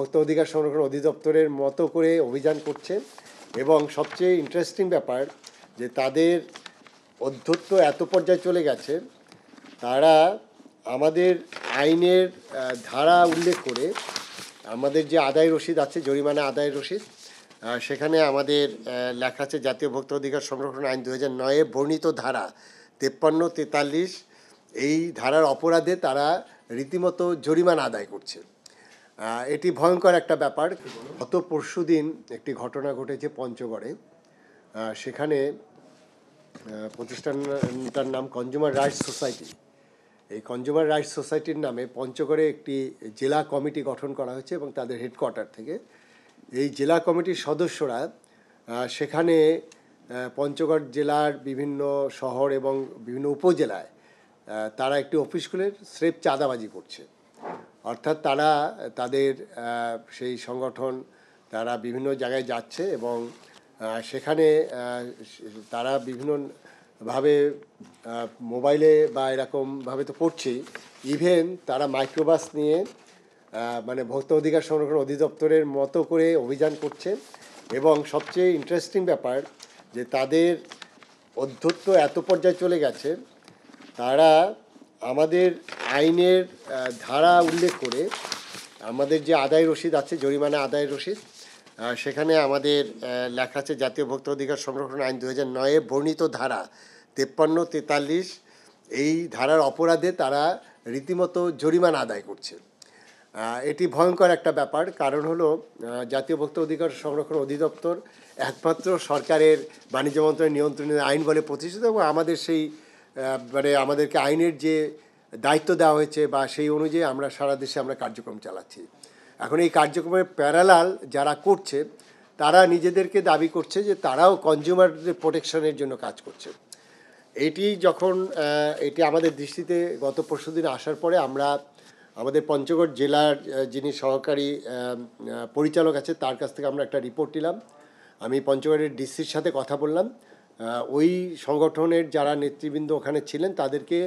ভোক্তা অধিকার সংরক্ষণ অধিদপ্তরের মতো করে অভিযান করছে এবং সবচেয়ে ইন্টারেস্টিং ব্যাপার যে তাদের অধ্যত্ব এত পর্যায়ে চলে গেছে, তারা আমাদের আইনের ধারা উল্লেখ করে আমাদের যে আদায় রসিদ আছে, জরিমানা আদায় রসিদ, সেখানে আমাদের লেখা আছে জাতীয় ভোক্তা অধিকার সংরক্ষণ আইন 2009-এ বর্ণিত ধারা 53-43 এই ধারার অপরাধে তারা রীতিমতো জরিমানা আদায় করছে। এটি ভয়ঙ্কর একটা ব্যাপার। গত পরশুদিন একটি ঘটনা ঘটেছে পঞ্চগড়ে। সেখানে প্রতিষ্ঠানটার নাম কনজিউমার রাইটস সোসাইটি। এই কনজিউমার রাইটস সোসাইটির নামে পঞ্চগড়ে একটি জেলা কমিটি গঠন করা হয়েছে এবং তাদের হেডকোয়ার্টার থেকে এই জেলা কমিটির সদস্যরা সেখানে পঞ্চগড় জেলার বিভিন্ন শহর এবং বিভিন্ন উপজেলায় তারা একটি অফিস খুলে স্রেফ চাঁদাবাজি করছে। অর্থাৎ তারা তাদের সেই সংগঠন তারা বিভিন্ন জায়গায় যাচ্ছে এবং সেখানে তারা বিভিন্নভাবে মোবাইলে বা এরকমভাবে তো করছেই, ইভেন তারা মাইক্রোবাস নিয়ে মানে ভোক্তা অধিকার সংরক্ষণ অধিদপ্তরের মতো করে অভিযান করছে এবং সবচেয়ে ইন্টারেস্টিং ব্যাপার যে তাদের অধ্যত্ব এত পর্যায়ে চলে গেছে, তারা আমাদের আইনের ধারা উল্লেখ করে আমাদের যে আদায় রসিদ আছে, জরিমানা আদায় রসিদ, সেখানে আমাদের লেখা আছে জাতীয় ভোক্তা অধিকার সংরক্ষণ আইন 2009-এ বর্ণিত ধারা 53-43 এই ধারার অপরাধে তারা রীতিমতো জরিমানা আদায় করছে। এটি ভয়ঙ্কর একটা ব্যাপার। কারণ হলো জাতীয় ভোক্তা অধিকার সংরক্ষণ অধিদপ্তর একমাত্র সরকারের বাণিজ্য মন্ত্রণালয়ের নিয়ন্ত্রণে আইন বলে প্রতিষ্ঠিত এবং আমাদের সেই মানে আমাদেরকে আইনের যে দায়িত্ব দেওয়া হয়েছে বা সেই অনুযায়ী আমরা সারা দেশে আমরা কার্যক্রম চালাচ্ছি। এখন এই কার্যক্রমের প্যারালাল যারা করছে তারা নিজেদেরকে দাবি করছে যে তারাও কনজিউমারদের প্রোটেকশনের জন্য কাজ করছে। এটি আমাদের দৃষ্টিতে গত পরশুদিন আসার পরে আমরা আমাদের পঞ্চগড় জেলার যিনি সহকারী পরিচালক আছে তার কাছ থেকে আমরা একটা রিপোর্ট নিলাম। আমি পঞ্চগড়ের ডিসির সাথে কথা বললাম। ওই সংগঠনের যারা নেতৃবৃন্দ ওখানে ছিলেন তাদেরকে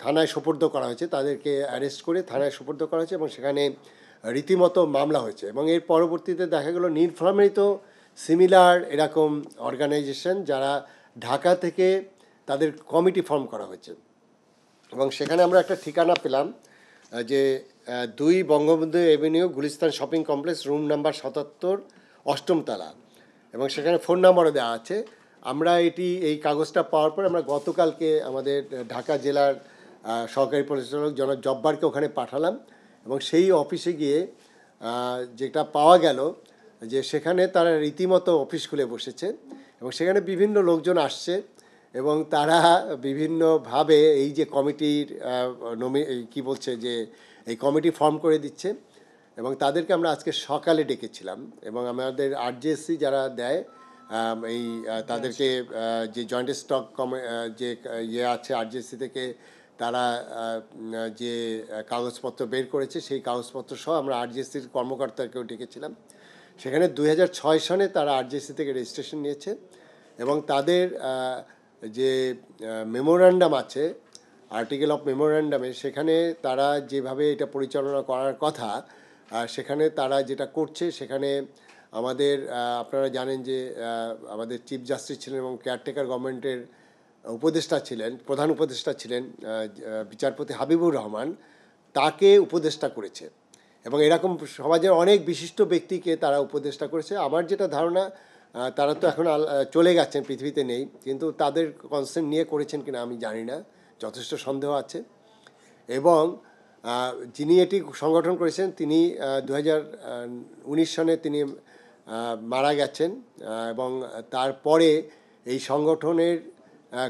থানায় সোপর্দ করা হয়েছে, তাদেরকে অ্যারেস্ট করে থানায় সোপর্দ করা হয়েছে এবং সেখানে রীতিমতো মামলা হয়েছে। এবং এর পরবর্তীতে দেখা গেল নীলফামারীতে তো সিমিলার এরকম অর্গানাইজেশন যারা ঢাকা থেকে তাদের কমিটি ফর্ম করা হয়েছে এবং সেখানে আমরা একটা ঠিকানা পেলাম যে 2 Bangabandhu Avenue Gulistan shopping complex, room number 77, 8ম তলা, এবং সেখানে ফোন নাম্বারও দেওয়া আছে। আমরা এই কাগজটা পাওয়ার পর আমরা গতকালকে আমাদের ঢাকা জেলার সহকারী পরিচালক জনাব জব্বারকে ওখানে পাঠালাম এবং সেই অফিসে গিয়ে যেটা পাওয়া গেল যে সেখানে তারা রীতিমতো অফিস খুলে বসেছে এবং সেখানে বিভিন্ন লোকজন আসছে এবং তারা বিভিন্নভাবে এই যে কমিটির এই কমিটি ফর্ম করে দিচ্ছে এবং তাদেরকে আমরা আজকে সকালে ডেকেছিলাম এবং আমাদের আরজেএসসি যারা দেয় তাদেরকে যে জয়েন্ট স্টক যে আছে আরজেএসসি থেকে তারা যে কাগজপত্র বের করেছে সেই কাগজপত্র সহ আমরা আরজেএসসির কর্মকর্তাকেও ডেকেছিলাম। সেখানে 2006 সনে তারা আরজেএসসি থেকে রেজিস্ট্রেশন নিয়েছে এবং তাদের যে মেমোরান্ডাম আছে, আর্টিকেল অফ মেমোরান্ডামে, সেখানে তারা যেভাবে এটা পরিচালনা করার কথা সেখানে তারা যেটা করছে সেখানে আমাদের আপনারা জানেন যে আমাদের চিফ জাস্টিস ছিলেন এবং কেয়ারটেকার গভর্নমেন্টের উপদেষ্টা ছিলেন, প্রধান উপদেষ্টা ছিলেন বিচারপতি হাবিবুর রহমান, তাকে উপদেষ্টা করেছে এবং এরকম সমাজের অনেক বিশিষ্ট ব্যক্তিকে তারা উপদেষ্টা করেছে। আমার যেটা ধারণা তারা তো এখন চলে গেছেন, পৃথিবীতে নেই, কিন্তু তাদের কনসেন্ট নিয়ে করেছেন কিনা আমি জানি না, যথেষ্ট সন্দেহ আছে। এবং যিনি এটি সংগঠন করেছেন তিনি 2019 সনে তিনি মারা গেছেন এবং তারপরে এই সংগঠনের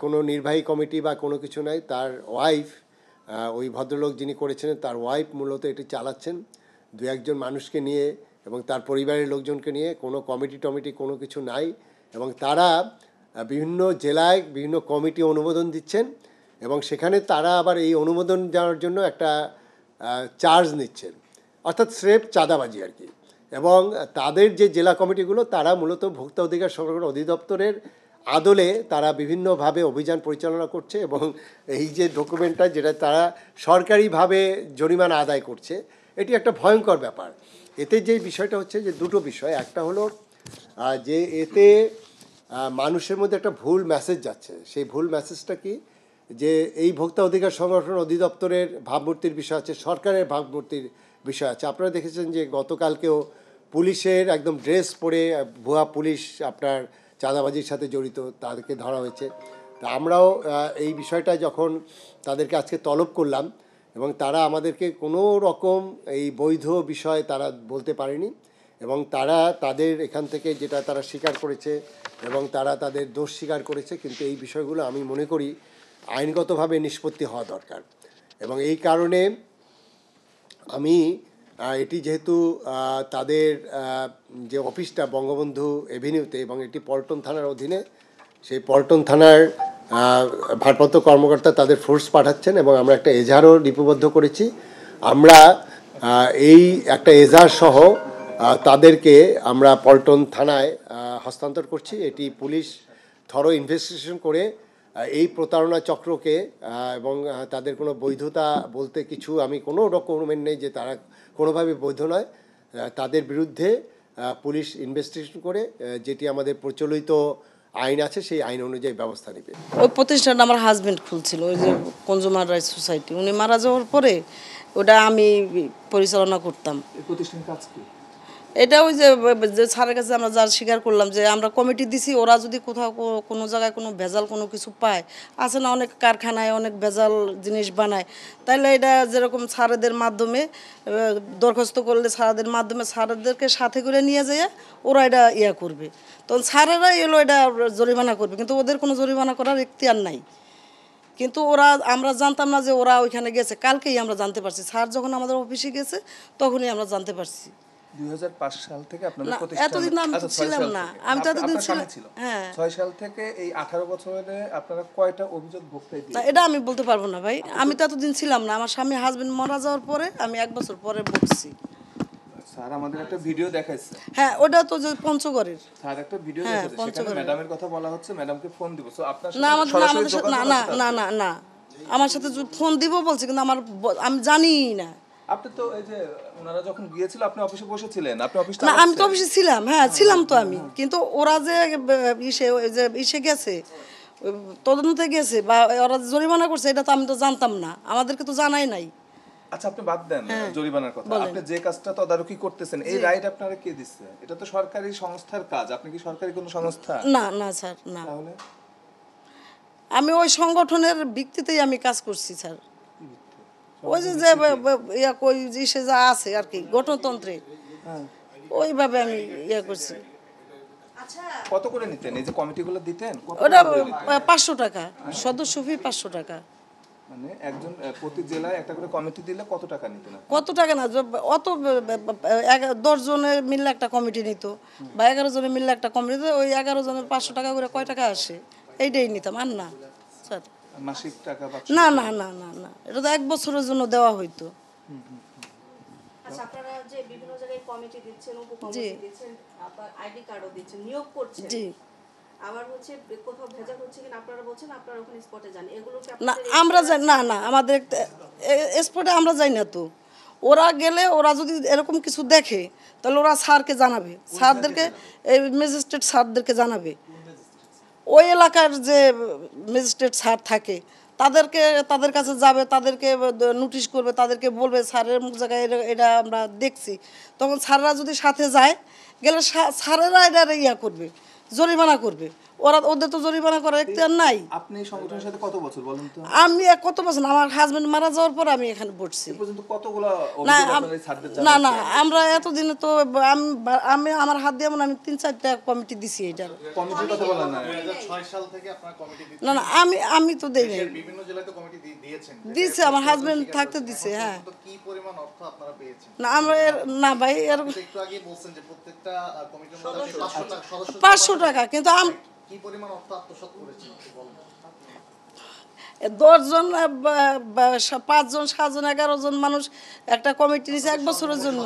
কোনো নির্বাহী কমিটি বা কোনো কিছু নাই। তার ওয়াইফ, ওই ভদ্রলোক যিনি করেছিলেন তার ওয়াইফ মূলত এটি চালাচ্ছেন 2-1 মানুষকে নিয়ে এবং তার পরিবারের লোকজনকে নিয়ে। কোনো কমিটি কোনো কিছু নাই এবং তারা বিভিন্ন জেলায় বিভিন্ন কমিটি অনুমোদন দিচ্ছেন এবং সেখানে তারা আবার এই অনুমোদন দেওয়ার জন্য একটা চার্জ নিচ্ছেন, অর্থাৎ স্রেফ চাঁদাবাজি আর কি। এবং তাদের যে জেলা কমিটিগুলো তারা মূলত ভোক্তা অধিকার সংরক্ষণ অধিদপ্তরের আদলে তারা বিভিন্নভাবে অভিযান পরিচালনা করছে এবং এই যে ডকুমেন্টটা যেটা তারা সরকারিভাবে জরিমানা আদায় করছে এটি একটা ভয়ঙ্কর ব্যাপার। এতে যে বিষয়টা হচ্ছে যে দুটো বিষয়, একটা হলো যে এতে মানুষের মধ্যে একটা ভুল মেসেজ যাচ্ছে। সেই ভুল মেসেজটা কি, যে এই ভোক্তা অধিকার সংরক্ষণ অধিদপ্তরের ভাবমূর্তির বিষয় আছে, সরকারের ভাবমূর্তির বিষয় আছে। আপনারা দেখেছেন যে গতকালকেও পুলিশের একদম ড্রেস পরে ভুয়া পুলিশ আপনার চাঁদাবাজির সাথে জড়িত, তাদেরকে ধরা হয়েছে। তা আমরাও এই বিষয়টা যখন তাদেরকে আজকে তলব করলাম, এবং তারা আমাদেরকে কোনো রকম এই বৈধ বিষয় তারা বলতে পারেনি, এবং তারা তাদের এখান থেকে যেটা তারা স্বীকার করেছে এবং তারা তাদের দোষ স্বীকার করেছে। কিন্তু এই বিষয়গুলো আমি মনে করি আইনগতভাবে নিষ্পত্তি হওয়া দরকার। এবং এই কারণে আমি এটি যেহেতু তাদের যে অফিসটা বঙ্গবন্ধু এভিনিউতে এবং এটি পল্টন থানার অধীনে, সেই পল্টন থানার ভারপ্রাপ্ত কর্মকর্তা তাদের ফোর্স পাঠাচ্ছেন এবং আমরা একটা এজাহারও লিপিবদ্ধ করেছি। আমরা এই একটা এজাহার সহ তাদেরকে আমরা পল্টন থানায় হস্তান্তর করছি। এটি পুলিশ থরো ইনভেস্টিগেশন করে এই প্রতারণা চক্রকে এবং তাদের কোনো বৈধতা বলতে কিছু আমি কোনো ডকুমেন্ট নেই যে তারা কোনোভাবে বৈধ নয়, তাদের বিরুদ্ধে পুলিশ ইনভেস্টিগেশন করে যেটি আমাদের প্রচলিত আইন আছে সেই আইন অনুযায়ী ব্যবস্থা নেবে। ওই প্রতিষ্ঠানটা আমার হাজব্যান্ড খুলছিল, ওই যে কনজুমার রাইটস সোসাইটি। উনি মারা যাওয়ার পরে ওটা আমি পরিচালনা করতাম। প্রতিষ্ঠান কাজ কি? এটা ওই যে স্যারের কাছে আমরা যা স্বীকার করলাম যে আমরা কমিটি দিছি, ওরা যদি কোথাও কোনো জায়গায় কোনো ভেজাল কোনো কিছু পায়, আছে না অনেক কারখানায় অনেক ভেজাল জিনিস বানায়, তাইলে এটা যেরকম স্যারেদের মাধ্যমে দরখাস্ত করলে স্যারেদের মাধ্যমে স্যারেদেরকে সাথে করে নিয়ে যায় ওরা এটা করবে, তখন স্যারেরাই এলো এটা জরিমানা করবে, কিন্তু ওদের কোনো জরিমানা করার ইখতিয়ার নাই। কিন্তু ওরা, আমরা জানতাম না যে ওরা ওইখানে গেছে, কালকেই আমরা জানতে পারছি। স্যার যখন আমাদের অফিসে গেছে তখনই আমরা জানতে পারছি। 2005 সাল থেকে আপনাদের না, প্রতিষ্ঠান এতদিন আমি তো ছিলাম না, আমি তো এতদিন ছিলাম। হ্যাঁ, 6 সাল থেকে এই 18 বছরে আপনারা কয়টা অভিযোগ ভোক্তায় না দিয়েছেন? এটা আমি বলতে পারবো না ভাই, আমি তো এতদিন ছিলাম না। আমার স্বামী হাজবেন্ড মারা যাওয়ার পরে আমি 1 বছর পরে বলছি। স্যার আমাদের একটা ভিডিও দেখাইছে। হ্যাঁ, ওটা তো যে পঞ্চগড়ের। স্যার একটা ভিডিও দেখাইছে, সেখানে ম্যাডামের কথা বলা হচ্ছে, ম্যাডামকে ফোন দিব। সো আপনার না, সাথে সরাসরি আমাদের সাথে যোগাযোগ না আছে? না না না আমার সাথে ফোন দিব বলছে, কিন্তু আমি জানি না। আপনি তো এই যে ওনারা যখন গিয়েছিল আপনি অফিসে বসেছিলেন, আপনি অফিসটা না, আমি তো অফিসে ছিলাম। হ্যাঁ, ছিলাম তো আমি, কিন্তু ওরা যে ইসে গেছে, তদন্তে গেছে বা ওরা জরিমানা করছে, এটা তো আমি তো জানতাম না, আমাদেরকে তো জানাই নাই। আচ্ছা, আপনি বাদ দেন জরিমানার কথা, আপনি যে কাজটা তদারকি করতেছেন এই রাইট আপনারা কে দিচ্ছে? এটা তো সরকারি সংস্থার কাজ, আপনি কি সরকারি কোনো সংস্থা? না না স্যার, না, তাহলে আমি ওই সংগঠনের ভিত্তিতেই আমি কাজ করছি স্যার। ওই যে ওই ইসে যা আছে আর কি গঠনতন্ত্রে, ওইভাবে আমি করছি। কত করে নিতেন এই যে কমিটিগুলো দিতেন? ওটা 500 টাকা সদস্য ফি, 500 টাকা। মানে একজন প্রতি জেলায় একটা করে কমিটি দিলে কত টাকা নিতেন? কত টাকা না, অত 10 জনে মিললে একটা কমিটি নিত বা 11 জনে মিললে একটা কমিটি নিত, ওই 11 জনের 500 টাকা করে কয় টাকা আসে এইটাই নিতাম। আর না স্যার, মাসিক টাকা? না না না না না, এটা তো 1 বছরের জন্য দেওয়া হইতো। আচ্ছা, আপনারা যে বিভিন্ন জায়গায় কমিটি দিচ্ছেন, উপকমিটি দিচ্ছেন, আপনার আইডি কার্ডও দিচ্ছেন, নিয়োগ করছেন, জি, আবার হচ্ছে কোথাও ভেজাল হচ্ছে কিনা আপনারা বলছেন আপনারা ওখানে স্পটে যান, এগুলো কি না আপনাদের? আমরা যাই না, না আমাদের স্পটে আমরা যাই না তো। ওরা গেলে, ওরা যদি এরকম কিছু দেখে তাহলে ওরা স্যারকে জানাবে, স্যারদেরকে, এই ম্যাজিস্ট্রেট স্যারদেরকে জানাবে। ওই এলাকার যে ম্যাজিস্ট্রেট স্যার থাকে তাদের কাছে যাবে, তাদেরকে নোটিশ করবে, তাদেরকে বলবে স্যারের মুখ জায়গায় এটা আমরা দেখছি। তখন স্যাররা যদি সাথে যায়, গেলে স্যারেরা এটা করবে, জরিমানা করবে। ওদের তো জরিমানা করার ইখতিয়ার নাই। আপনি এই সংগঠনের সাথে কত বছর বলেন তো? আমি কত বছর, আমার হাজবেন্ড মারা যাওয়ার পর আমি এখানে পড়ছি। এই পর্যন্ত কতগুলো না অভিযোগ আপনারা ছাড়তে চান? না না, আমরা এতদিনে তো আমি আমার হাত দিয়ে আমি 3-4টা কমিটি দিছি। এটার কমিটির কথা বলেন না? 2006 সাল থেকে আপনারা কমিটি দিচ্ছেন? না না, আমি তো দেই নাই। বিভিন্ন জেলায় তো কমিটি দিয়েছেন? দিছে, আমার হাজবেন্ড থাকতে দিছে। হ্যাঁ, তো কি পরিমাণ অর্থ আপনারা পেয়েছেন? না আমরা না ভাই, আপনি তো একটু আগে বলছেন যে প্রত্যেকটা কমিটির মধ্যে আপনি 500 টাকা সদস্য 500 টাকা, কিন্তু কি পরিমাণ অর্থ আত্মসাৎ করেছেন একটু বলুন। 10 জন 5 জন 7 জন 11 জন মানুষ একটা কমিটি নিছে 1 বছরের জন্য।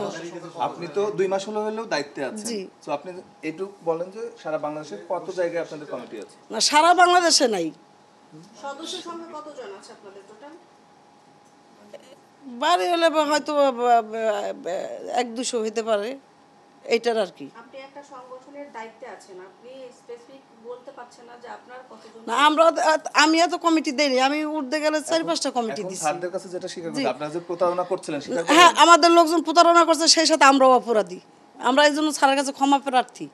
আপনি তো 2 মাস হলেও দায়িত্বে আছেন। জি। তো আপনি একটু বলেন যে সারা বাংলাদেশের কত জায়গায় আপনাদের কমিটি আছে? না, সারা বাংলাদেশে নাই। সদস্য সংখ্যা কতজন আছে আপনাদের টোটাল? বাড়ি হলে হয়তো 1-200 হইতে পারে এইটার আর কি। আপনি একটা সংগঠনের দায়িত্বে আছেন, আপনি স্পেসিফিক বলতে পারছেন না যে আপনার কতজন? না আমি এত কমিটি দেইনি, আমি উঠতে গেলে 4-5টা কমিটি এখন দিছি। স্যারদের কাছে যেটা স্বীকার করতে আপনারা যে প্রতারণা করছিলেন স্বীকার হ্যাঁ, আমাদের লোকজন প্রতারণা করছে, সেই সাথে আমরাও অপরাধী। আমরা এই জন্য স্যারের কাছে ক্ষমা প্রার্থী।